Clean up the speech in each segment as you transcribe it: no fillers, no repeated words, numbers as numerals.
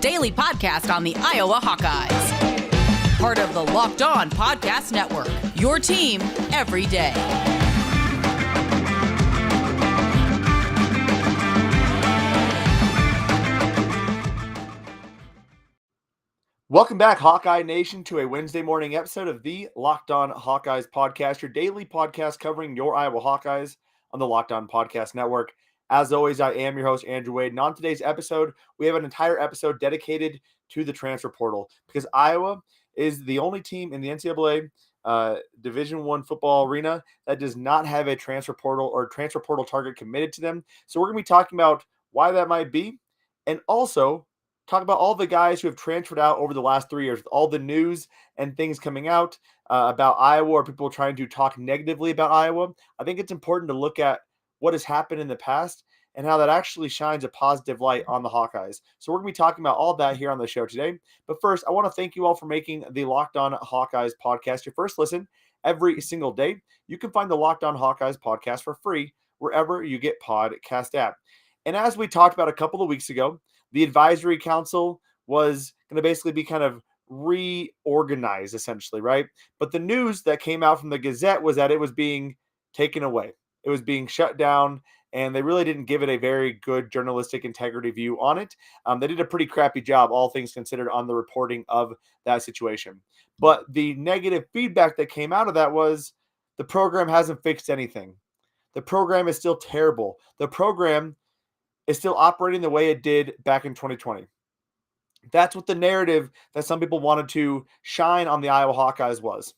daily podcast on the Iowa Hawkeyes. Part of the Locked On Podcast Network, your team every day. Welcome back, Hawkeye Nation, to a Wednesday morning episode of the Locked On Hawkeyes podcast, your daily podcast covering your Iowa Hawkeyes on the Locked On Podcast Network. As always, I am your host, Andrew Wade, and on today's episode, we have an entire episode dedicated to the transfer portal because Iowa is the only team in the NCAA Division I football arena that does not have a transfer portal or transfer portal target committed to them. So we're going to be talking about why that might be, and also talk about all the guys who have transferred out over the last 3 years, with all the news and things coming out about Iowa, or people trying to talk negatively about Iowa. I think it's important to look at what has happened in the past and how that actually shines a positive light on the Hawkeyes. So we're going to be talking about all that here on the show today. But first, I want to thank you all for making the Locked On Hawkeyes podcast your first listen every single day. You can find the Locked On Hawkeyes podcast for free wherever you get podcast at. And as we talked about a couple of weeks ago, the advisory council was going to basically be kind of reorganized, essentially, right? But the news that came out from the Gazette was that it was being taken away. It was being shut down, and they really didn't give it a very good journalistic integrity view on it. They did a pretty crappy job, all things considered, on the reporting of that situation. But the negative feedback that came out of that was the program hasn't fixed anything. The program is still terrible. The program is still operating the way it did back in 2020. That's what the narrative that some people wanted to shine on the Iowa Hawkeyes was.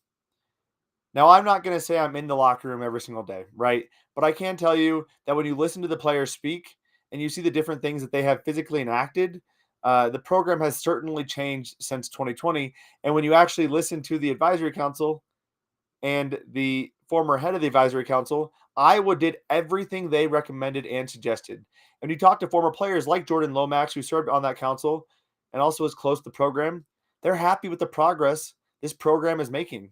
Now, I'm not going to say I'm in the locker room every single day, right? But I can tell you that when you listen to the players speak and you see the different things that they have physically enacted, the program has certainly changed since 2020. And when you actually listen to the advisory council and the former head of the advisory council, Iowa did everything they recommended and suggested. And you talk to former players like Jordan Lomax, who served on that council and also is close to the program, they're happy with the progress this program is making.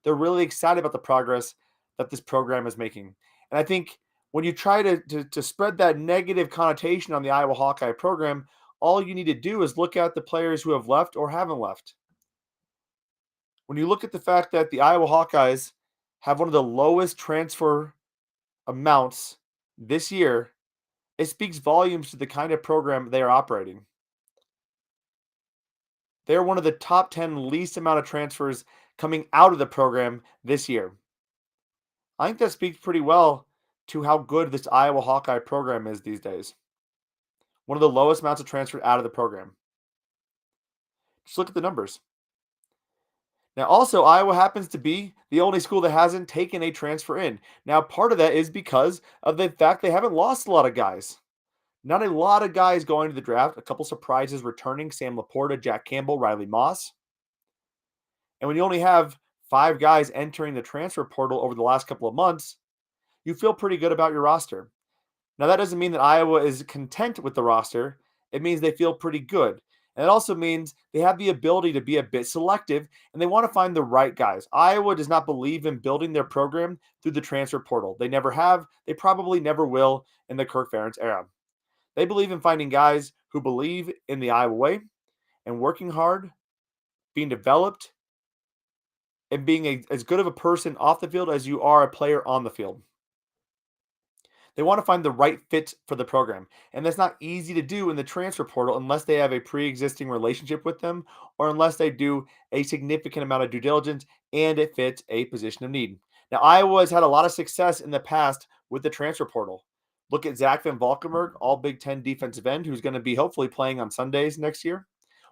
They're really excited about the progress that this program is making. And I think when you try to spread that negative connotation on the Iowa Hawkeye program, all you need to do is look at the players who have left or haven't left. When you look at the fact that the Iowa Hawkeyes have one of the lowest transfer amounts this year, it speaks volumes to the kind of program they are operating. They are one of the top 10 least amount of transfers coming out of the program this year. I think that speaks pretty well to how good this Iowa Hawkeye program is these days. One of the lowest amounts of transfer out of the program. Just look at the numbers. Now, also, Iowa happens to be the only school that hasn't taken a transfer in. Now, part of that is because of the fact they haven't lost a lot of guys. Not a lot of guys going to the draft. A couple surprises returning: Sam Laporta, Jack Campbell, Riley Moss. And when you only have 5 guys entering the transfer portal over the last couple of months, you feel pretty good about your roster. Now, that doesn't mean that Iowa is content with the roster. It means they feel pretty good. And it also means they have the ability to be a bit selective, and they want to find the right guys. Iowa does not believe in building their program through the transfer portal. They never have. They probably never will in the Kirk Ferentz era. They believe in finding guys who believe in the Iowa way and working hard, being developed, and being as good of a person off the field as you are a player on the field. They want to find the right fit for the program. And that's not easy to do in the transfer portal unless they have a pre-existing relationship with them or unless they do a significant amount of due diligence and it fits a position of need. Now, Iowa has had a lot of success in the past with the transfer portal. Look at Zach Van Valkenburg, all Big Ten defensive end, who's going to be hopefully playing on Sundays next year.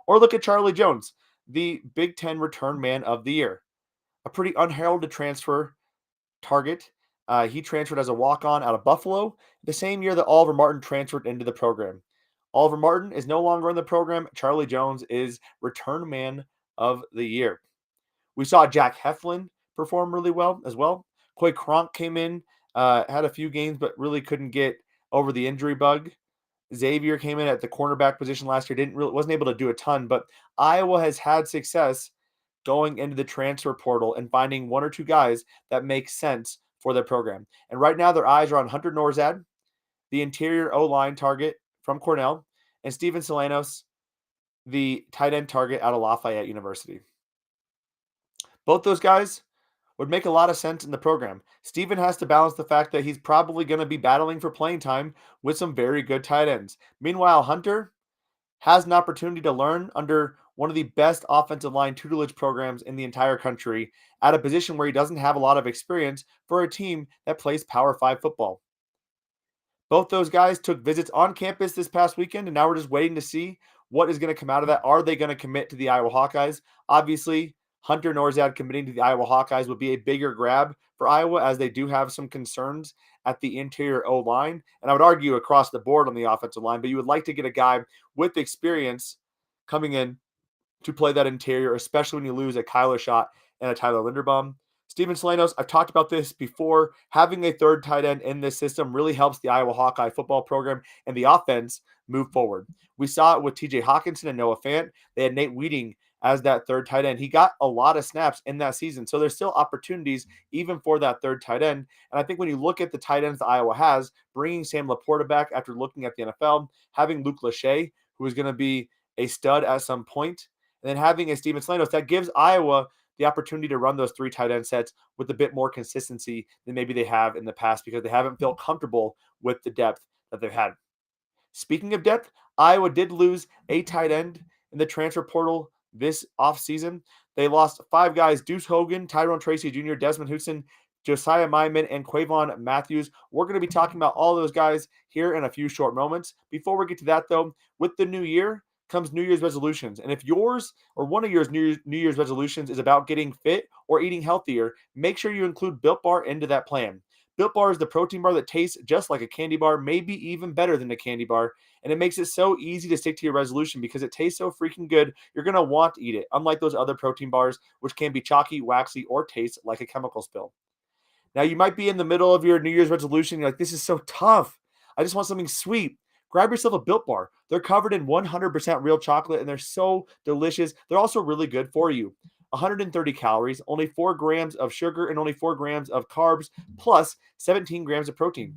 Or look at Charlie Jones, the Big Ten return man of the year. A pretty unheralded transfer target. He transferred as a walk-on out of Buffalo the same year that Oliver Martin transferred into the program. Oliver Martin is no longer in the program. Charlie Jones is return man of the year. We saw Jack Heflin perform really well as well. Coy Cronk came in, had a few games, but really couldn't get over the injury bug. Xavier came in at the cornerback position last year, wasn't able to do a ton, but Iowa has had success going into the transfer portal and finding 1 or 2 guys that make sense for their program. And right now their eyes are on Hunter Norzad, the interior O-line target from Cornell, and Steven Solanos, the tight end target out of Lafayette University. Both those guys would make a lot of sense in the program. Steven has to balance the fact that he's probably going to be battling for playing time with some very good tight ends. Meanwhile, Hunter has an opportunity to learn under one of the best offensive line tutelage programs in the entire country at a position where he doesn't have a lot of experience for a team that plays Power 5 football. Both those guys took visits on campus this past weekend, and now we're just waiting to see what is going to come out of that. Are they going to commit to the Iowa Hawkeyes? Obviously, Hunter Norzad committing to the Iowa Hawkeyes would be a bigger grab for Iowa, as they do have some concerns at the interior O-line. And I would argue across the board on the offensive line, but you would like to get a guy with experience coming in to play that interior, especially when you lose a Kyler Schott and a Tyler Linderbaum. Steven Slanos, I've talked about this before. Having a third tight end in this system really helps the Iowa Hawkeye football program and the offense move forward. We saw it with TJ Hawkinson and Noah Fant. They had Nate Wheating as that third tight end. He got a lot of snaps in that season. So there's still opportunities even for that third tight end. And I think when you look at the tight ends that Iowa has, bringing Sam Laporta back after looking at the NFL, having Luke Lachey, who is going to be a stud at some point, and then having a Steven Slanos, that gives Iowa the opportunity to run those three tight end sets with a bit more consistency than maybe they have in the past, because they haven't felt comfortable with the depth that they've had. Speaking of depth, Iowa did lose a tight end in the transfer portal this offseason. They lost 5 guys: Deuce Hogan, Tyrone Tracy Jr., Desmond Houston, Josiah Mayman, and Quavon Matthews. We're going to be talking about all those guys here in a few short moments. Before we get to that, though, with the new year comes New Year's resolutions. And if yours or one of yours New Year's resolutions is about getting fit or eating healthier, make sure you include Built Bar into that plan. Built Bar is the protein bar that tastes just like a candy bar, maybe even better than a candy bar. And it makes it so easy to stick to your resolution because it tastes so freaking good, you're going to want to eat it, unlike those other protein bars, which can be chalky, waxy, or taste like a chemical spill. Now, you might be in the middle of your New Year's resolution. You're like, this is so tough. I just want something sweet. Grab yourself a Built Bar. They're covered in 100% real chocolate, and they're so delicious. They're also really good for you. 130 calories, only 4 grams of sugar, and only 4 grams of carbs, plus 17 grams of protein.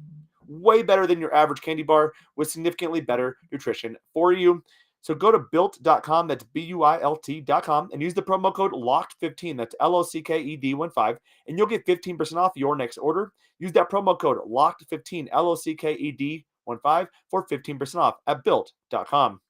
Way better than your average candy bar with significantly better nutrition for you. So go to built.com, that's BUILT.com, and use the promo code LOCKED15, that's LOCKED15, and you'll get 15% off your next order. Use that promo code LOCKED15, LOCKED15, for 15% off at built.com.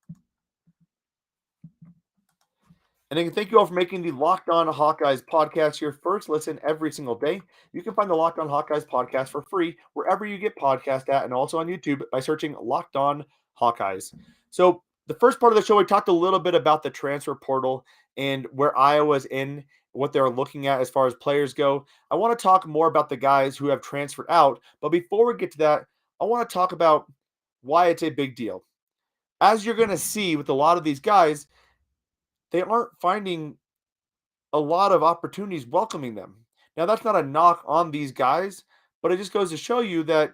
And again, thank you all for making the Locked On Hawkeyes podcast your first listen every single day. You can find the Locked On Hawkeyes podcast for free wherever you get podcasts at, and also on YouTube by searching Locked On Hawkeyes. So the first part of the show, we talked a little bit about the transfer portal and where Iowa's in, what they're looking at as far as players go. I want to talk more about the guys who have transferred out. But before we get to that, I want to talk about why it's a big deal. As you're going to see with a lot of these guys, they aren't finding a lot of opportunities welcoming them. Now, that's not a knock on these guys, but it just goes to show you that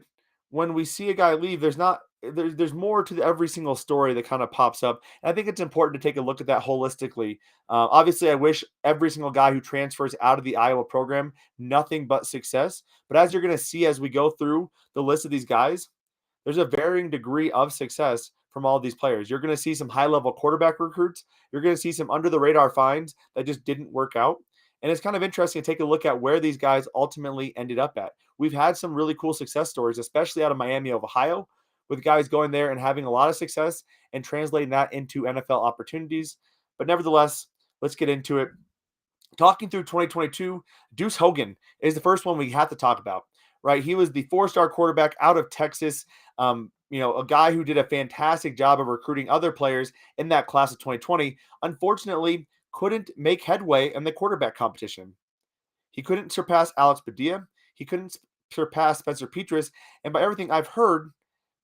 when we see a guy leave, there's more to every single story that kind of pops up. And I think it's important to take a look at that holistically. Obviously, I wish every single guy who transfers out of the Iowa program nothing but success. But as you're going to see as we go through the list of these guys, there's a varying degree of success from all of these players. You're going to see some high-level quarterback recruits. You're going to see some under-the-radar finds that just didn't work out. And it's kind of interesting to take a look at where these guys ultimately ended up at. We've had some really cool success stories, especially out of Miami of Ohio, with guys going there and having a lot of success and translating that into NFL opportunities. But nevertheless, let's get into it. Talking through 2022, Deuce Hogan is the first one we have to talk about, right? He was the 4-star quarterback out of Texas, a guy who did a fantastic job of recruiting other players in that class of 2020. Unfortunately, couldn't make headway in the quarterback competition. He couldn't surpass Alex Padilla. He couldn't surpass Spencer Petrus. And by everything I've heard,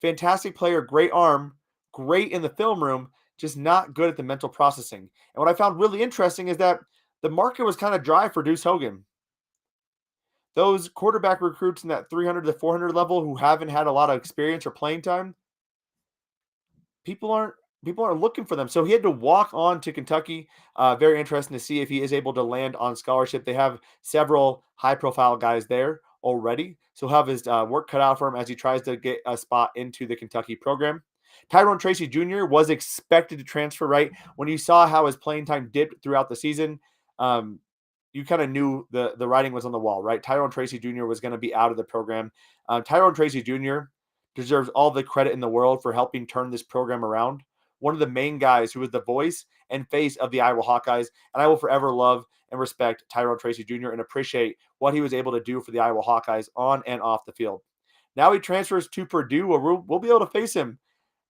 fantastic player, great arm, great in the film room, just not good at the mental processing. And what I found really interesting is that the market was kind of dry for Deuce Hogan. Those quarterback recruits in that 300 to 400 level who haven't had a lot of experience or playing time, people aren't looking for them. So he had to walk on to Kentucky. Very interesting to see if he is able to land on scholarship. They have several high-profile guys there already, so he'll have his work cut out for him as he tries to get a spot into the Kentucky program. Tyrone Tracy Jr. was expected to transfer, right? When you saw how his playing time dipped throughout the season, you kind of knew the writing was on the wall, right? Tyrone Tracy Jr. was going to be out of the program. Tyrone Tracy Jr. deserves all the credit in the world for helping turn this program around. One of the main guys who was the voice and face of the Iowa Hawkeyes, and I will forever love and respect Tyrone Tracy Jr. and appreciate what he was able to do for the Iowa Hawkeyes on and off the field. Now he transfers to Purdue, where we'll be able to face him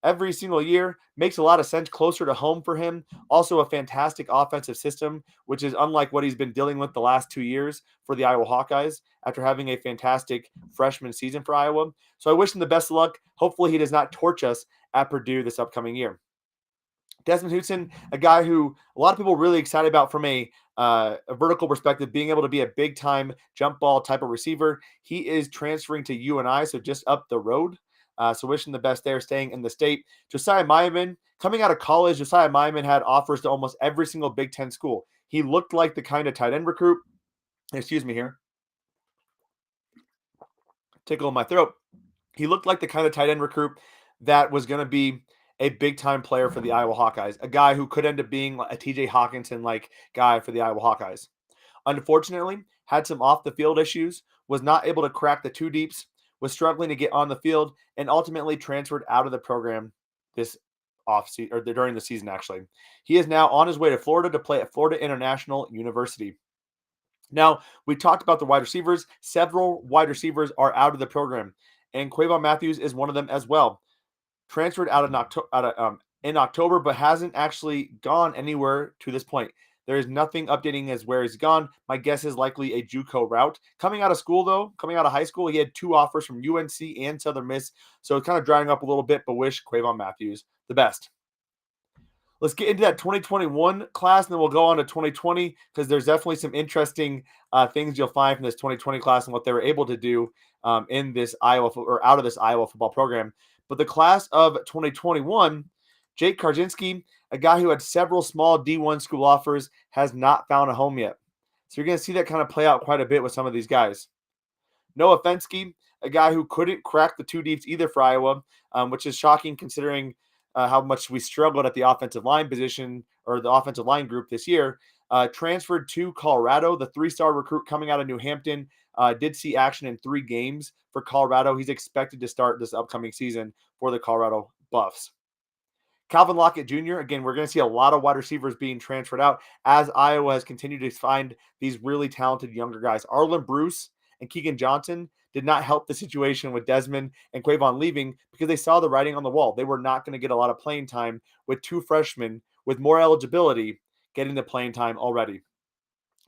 every single year. Makes a lot of sense, closer to home for him. Also a fantastic offensive system, which is unlike what he's been dealing with the last 2 years for the Iowa Hawkeyes after having a fantastic freshman season for Iowa. So I wish him the best of luck. Hopefully he does not torch us at Purdue this upcoming year. Desmond Houston, a guy who a lot of people are really excited about from a vertical perspective, being able to be a big-time jump ball type of receiver. He is transferring to UNI, so just up the road. So wishing the best there, staying in the state. Josiah Mayman, coming out of college, Josiah Mayman had offers to almost every single Big Ten school. He looked like the kind of tight end recruit. Excuse me here. Tickle in my throat. He looked like the kind of tight end recruit that was going to be a big-time player for the Iowa Hawkeyes, a guy who could end up being a TJ Hawkinson-like guy for the Iowa Hawkeyes. Unfortunately, had some off-the-field issues, was not able to crack the two deeps, was struggling to get on the field, and ultimately transferred out of the program this offseason, or during the season, actually. He is now on his way to Florida to play at Florida International University. Now, we talked about the wide receivers. Several wide receivers are out of the program, and Quavon Matthews is one of them as well. Transferred in October, but hasn't actually gone anywhere to this point. There is nothing updating as where he's gone. My guess is likely a JUCO route. Coming out of school, though, coming out of high school, he had 2 offers from UNC and Southern Miss, so it's kind of drying up a little bit, but wish Quavon Matthews the best. Let's get into that 2021 class, and then we'll go on to 2020 because there's definitely some interesting things you'll find from this 2020 class and what they were able to do in this Iowa or out of this Iowa football program. But the class of 2021, Jake Karczynski, a guy who had several small D1 school offers, has not found a home yet. So you're going to see that kind of play out quite a bit with some of these guys. Noah Fenske, a guy who couldn't crack the two deeps either for Iowa, which is shocking considering how much we struggled at the offensive line position or the offensive line group this year. Transferred to Colorado, the 3-star recruit coming out of New Hampton. Did see action in 3 games for Colorado. He's expected to start this upcoming season for the Colorado Buffs. Calvin Lockett Jr., again, we're going to see a lot of wide receivers being transferred out as Iowa has continued to find these really talented younger guys. Arlen Bruce and Keegan Johnson did not help the situation with Desmond and Quavon leaving because they saw the writing on the wall. They were not going to get a lot of playing time with 2 freshmen with more eligibility getting the playing time already.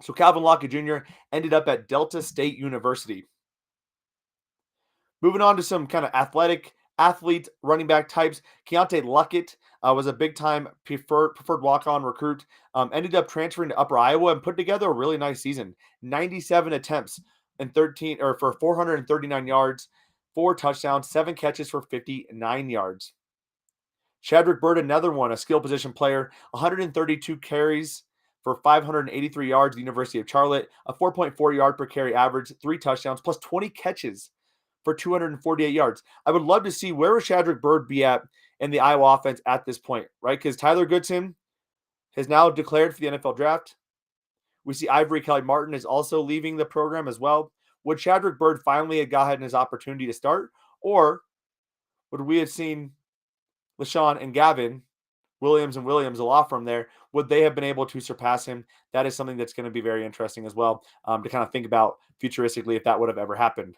So Calvin Lockett Jr. ended up at Delta State University. Moving on to some kind of athlete running back types. Chianti Luckett was a big-time preferred walk-on recruit. Ended up transferring to Upper Iowa and put together a really nice season. 97 attempts and for 439 yards, 4 touchdowns, 7 catches for 59 yards. Chadrick Bird, another one, a skill position player, 132 carries for 583 yards at the University of Charlotte, a 4.4 yard per carry average, 3 touchdowns, plus 20 catches for 248 yards. I would love to see where would Chadrick Bird be at in the Iowa offense at this point, right? Because Tyler Goodson has now declared for the NFL draft. We see Ivory Kelly Martin is also leaving the program as well. Would Chadrick Bird finally have gotten his opportunity to start? Or would we have seen LaShawn and Gavin, Williams and Williams, a law firm there, would they have been able to surpass him? That is something that's going to be very interesting as well to kind of think about futuristically if that would have ever happened.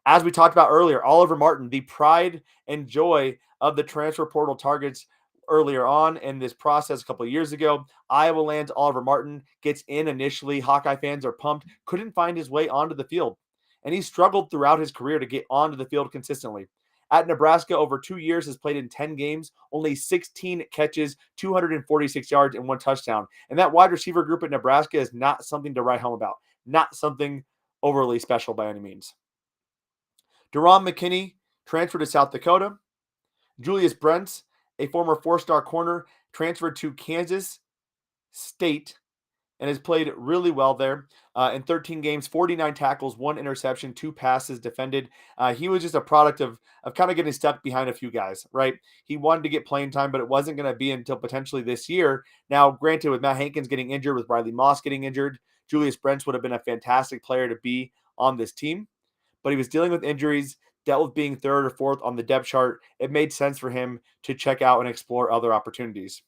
As we talked about earlier, Oliver Martin, the pride and joy of the transfer portal targets earlier on in this process a couple of years ago. Iowa lands Oliver Martin, gets in initially. Hawkeye fans are pumped, couldn't find his way onto the field. And he struggled throughout his career to get onto the field consistently. At Nebraska, over 2 years, has played in 10 games, only 16 catches, 246 yards, and 1 touchdown. And that wide receiver group at Nebraska is not something to write home about. Not something overly special by any means. Deron McKinney transferred to South Dakota. Julius Brents, a former 4-star corner, transferred to Kansas State and has played really well there. In 13 games, 49 tackles, 1 interception, 2 passes defended. He was just a product of kind of getting stuck behind a few guys, right? He wanted to get playing time, but it wasn't going to be until potentially this year. Now, granted, with Matt Hankins getting injured, with Riley Moss getting injured, Julius Brents would have been a fantastic player to be on this team, but he was dealing with injuries, dealt with being third or fourth on the depth chart. It made sense for him to check out and explore other opportunities.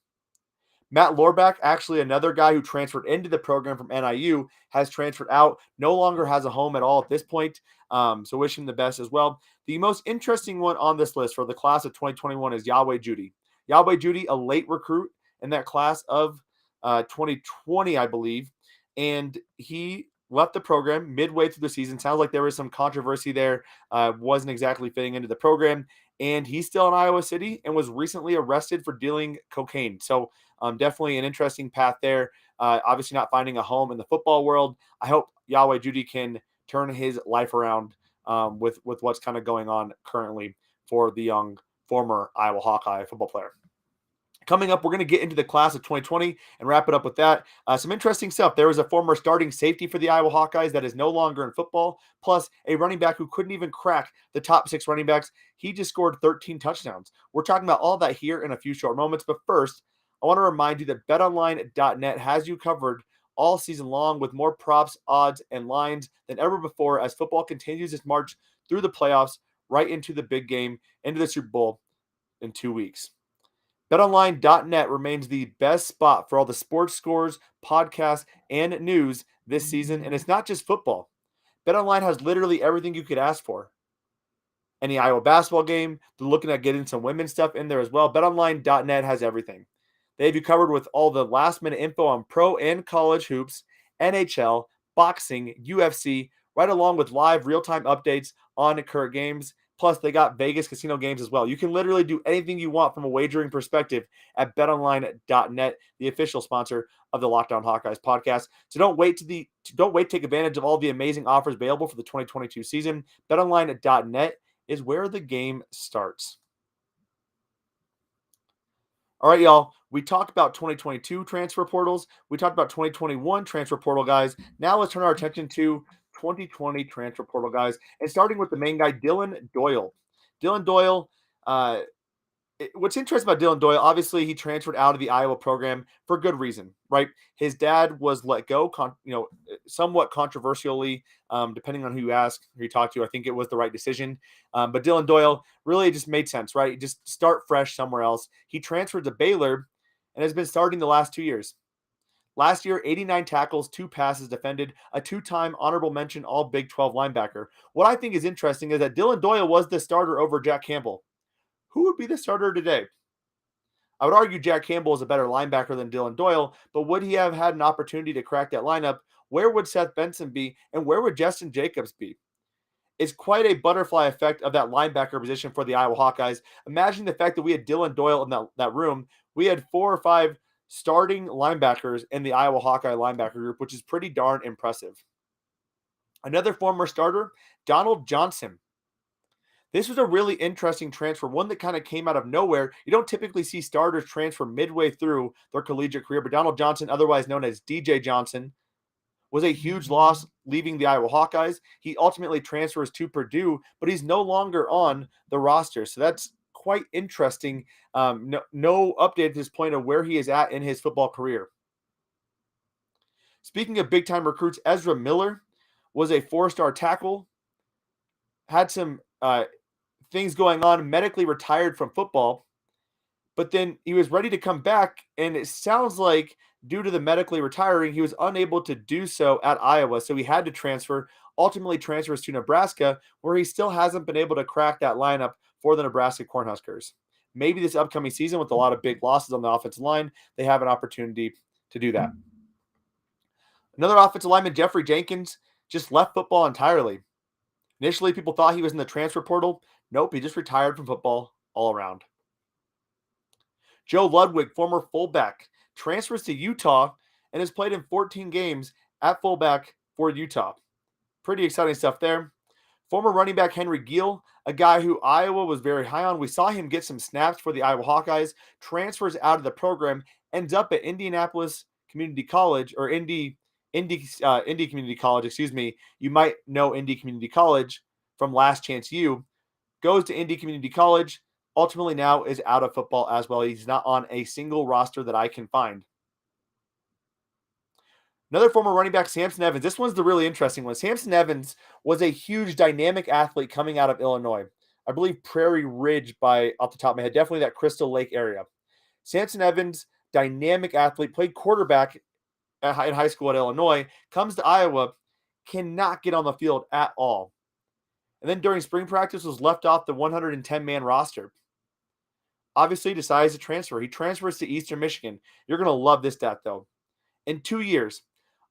Matt Lorback, actually another guy who transferred into the program from NIU, has transferred out, no longer has a home at all at this point. So wish him the best as well. The most interesting one on this list for the class of 2021 is Yahweh Judy. Yahweh Judy, a late recruit in that class of 2020, I believe. And he left the program midway through the season. Sounds like there was some controversy there. Wasn't exactly fitting into the program. And he's still in Iowa City and was recently arrested for dealing cocaine. So definitely an interesting path there. Obviously not finding a home in the football world. I hope Yahweh Judy can turn his life around with what's kind of going on currently for the young former Iowa Hawkeye football player. Coming up, we're going to get into the class of 2020 and wrap it up with that. Some interesting stuff. There was a former starting safety for the Iowa Hawkeyes that is no longer in football, plus a running back who couldn't even crack the top 6 running backs. He just scored 13 touchdowns. We're talking about all that here in a few short moments, but first, I want to remind you that betonline.net has you covered all season long with more props, odds, and lines than ever before as football continues its march through the playoffs right into the big game, into the Super Bowl in 2 weeks. BetOnline.net remains the best spot for all the sports scores, podcasts, and news this season, and it's not just football. BetOnline has literally everything you could ask for. Any Iowa basketball game, they're looking at getting some women's stuff in there as well. BetOnline.net has everything. They have you covered with all the last-minute info on pro and college hoops, NHL, boxing, UFC, right along with live real-time updates on current games. Plus, they got Vegas casino games as well. You can literally do anything you want from a wagering perspective at betonline.net, the official sponsor of the Locked On Hawkeyes podcast. So don't wait to take advantage of all the amazing offers available for the 2022 season. betonline.net is where the game starts. All right, y'all. We talked about 2022 transfer portals. We talked about 2021 transfer portal guys. Now let's turn our attention to 2020 transfer portal guys, and starting with the main guy, Dylan Doyle. Dylan Doyle, what's interesting about Dylan Doyle, obviously he transferred out of the Iowa program for good reason, right? His dad was let go, somewhat controversially, depending on who you ask, who you talk to. I think it was the right decision. But Dylan Doyle really just made sense, right? Just start fresh somewhere else. He transferred to Baylor and has been starting the last 2 years. Last year, 89 tackles, 2 passes defended, a 2-time honorable mention all Big 12 linebacker. What I think is interesting is that Dylan Doyle was the starter over Jack Campbell. Who would be the starter today? I would argue Jack Campbell is a better linebacker than Dylan Doyle, but would he have had an opportunity to crack that lineup? Where would Seth Benson be, and where would Justin Jacobs be? It's quite a butterfly effect of that linebacker position for the Iowa Hawkeyes. Imagine the fact that we had Dylan Doyle in that room. We had 4 or 5 starting linebackers in the Iowa Hawkeye linebacker group, which is pretty darn impressive. Another former starter, Donald Johnson. This was a really interesting transfer, one that kind of came out of nowhere. You don't typically see starters transfer midway through their collegiate career, but Donald Johnson, otherwise known as DJ Johnson, was a huge loss leaving the Iowa Hawkeyes. He ultimately transfers to Purdue, but he's no longer on the roster. So that's quite interesting. No update at this point of where he is at in his football career. Speaking of big-time recruits, Ezra Miller was a 4-star tackle, had some things going on, medically retired from football, but then he was ready to come back, and it sounds like due to the medically retiring, he was unable to do so at Iowa, so he had to transfer, ultimately transfers to Nebraska, where he still hasn't been able to crack that lineup for the Nebraska Cornhuskers. Maybe this upcoming season, with a lot of big losses on the offensive line, they have an opportunity to do that. Another offensive lineman, Jeffrey Jenkins, just left football entirely. Initially, people thought he was in the transfer portal. Nope, he just retired from football all around. Joe Ludwig, former fullback, transfers to Utah and has played in 14 games at fullback for Utah. Pretty exciting stuff there. Former running back Henry Gill, a guy who Iowa was very high on. We saw him get some snaps for the Iowa Hawkeyes, transfers out of the program, ends up at Indianapolis Community College or Indy Community College, excuse me. You might know Indy Community College from Last Chance U. Goes to Indy Community College. Ultimately now is out of football as well. He's not on a single roster that I can find. Another former running back, Samson Evans. This one's the really interesting one. Samson Evans was a huge dynamic athlete coming out of Illinois. I believe Prairie Ridge off the top of my head. Definitely that Crystal Lake area. Samson Evans, dynamic athlete, played quarterback in high school at Illinois, comes to Iowa, cannot get on the field at all. And then during spring practice was left off the 110-man roster. Obviously decides to transfer. He transfers to Eastern Michigan. You're going to love this stat, though. In 2 years,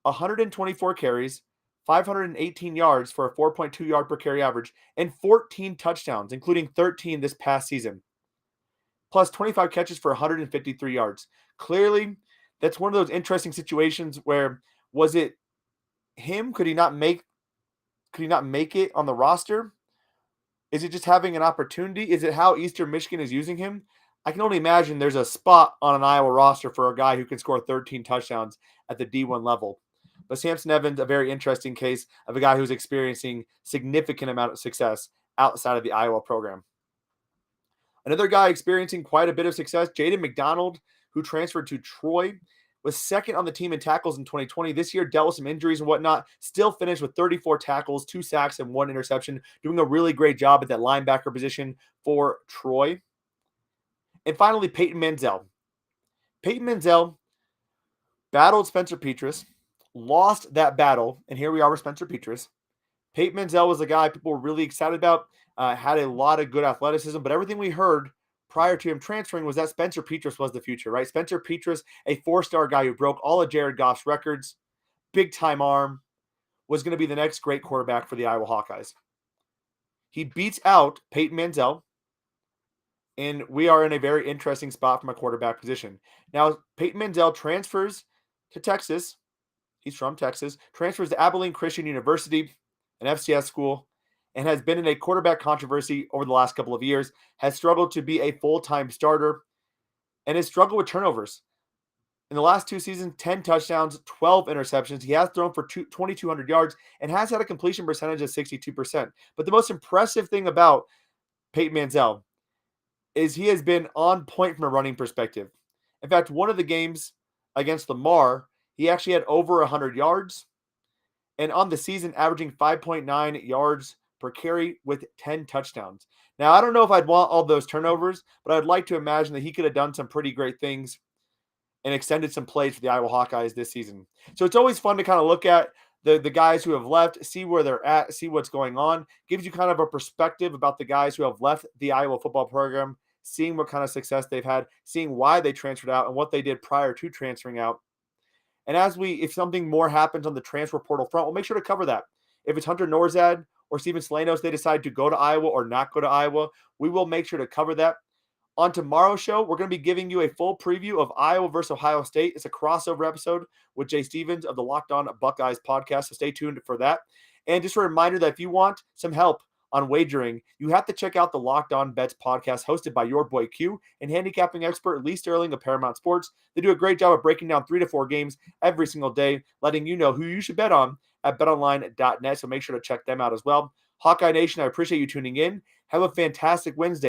124 carries, 518 yards for a 4.2 yard per carry average, and 14 touchdowns, including 13 this past season. Plus 25 catches for 153 yards. Clearly, that's one of those interesting situations where, was it him? Could he not make it on the roster? Is it just having an opportunity? Is it how Eastern Michigan is using him? I can only imagine there's a spot on an Iowa roster for a guy who can score 13 touchdowns at the D1 level. But Samson Evans, a very interesting case of a guy who's experiencing significant amount of success outside of the Iowa program. Another guy experiencing quite a bit of success, Jaden Mcdonald, who transferred to Troy, was second on the team in tackles in 2020. This year dealt with some injuries and whatnot, still finished with 34 tackles, 2 sacks, and 1 interception, doing a really great job at that linebacker position for Troy. And finally, Peyton Manziel. Peyton Manziel battled Spencer Petrus, lost that battle, and here we are with Spencer Petrus. Peyton Manziel was a guy people were really excited about, had a lot of good athleticism, but everything we heard prior to him transferring was that Spencer Petrus was the future, right? Spencer Petrus, a 4-star guy who broke all of Jared Goff's records, big-time arm, was going to be the next great quarterback for the Iowa Hawkeyes. He beats out Peyton Manziel, and we are in a very interesting spot from a quarterback position. Now, Peyton Manziel transfers to Texas. He's from Texas. Transfers to Abilene Christian University, an FCS school, and has been in a quarterback controversy over the last couple of years, has struggled to be a full-time starter, and has struggled with turnovers. In the last 2 seasons, 10 touchdowns, 12 interceptions. He has thrown for 2,200 yards and has had a completion percentage of 62%. But the most impressive thing about Peyton Manziel is he has been on point from a running perspective. In fact, one of the games against Lamar, he actually had over 100 yards, and on the season averaging 5.9 yards per carry with 10 touchdowns. Now, I don't know if I'd want all those turnovers, but I'd like to imagine that he could have done some pretty great things and extended some plays for the Iowa Hawkeyes this season. So it's always fun to kind of look at the guys who have left, see where they're at, see what's going on. Gives you kind of a perspective about the guys who have left the Iowa football program, seeing what kind of success they've had, seeing why they transferred out and what they did prior to transferring out. And if something more happens on the transfer portal front, we'll make sure to cover that. If it's Hunter Norzad or Steven Slanos, they decide to go to Iowa or not go to Iowa, we will make sure to cover that. On tomorrow's show, we're going to be giving you a full preview of Iowa versus Ohio State. It's a crossover episode with Jay Stevens of the Locked On Buckeyes podcast, so stay tuned for that. And just a reminder that if you want some help on wagering, you have to check out the Locked On Bets podcast hosted by your boy Q and handicapping expert Lee Sterling of Paramount Sports. They do a great job of breaking down 3 to 4 games every single day, letting you know who you should bet on at betonline.net, so make sure to check them out as well. Hawkeye Nation, I appreciate you tuning in. Have a fantastic Wednesday.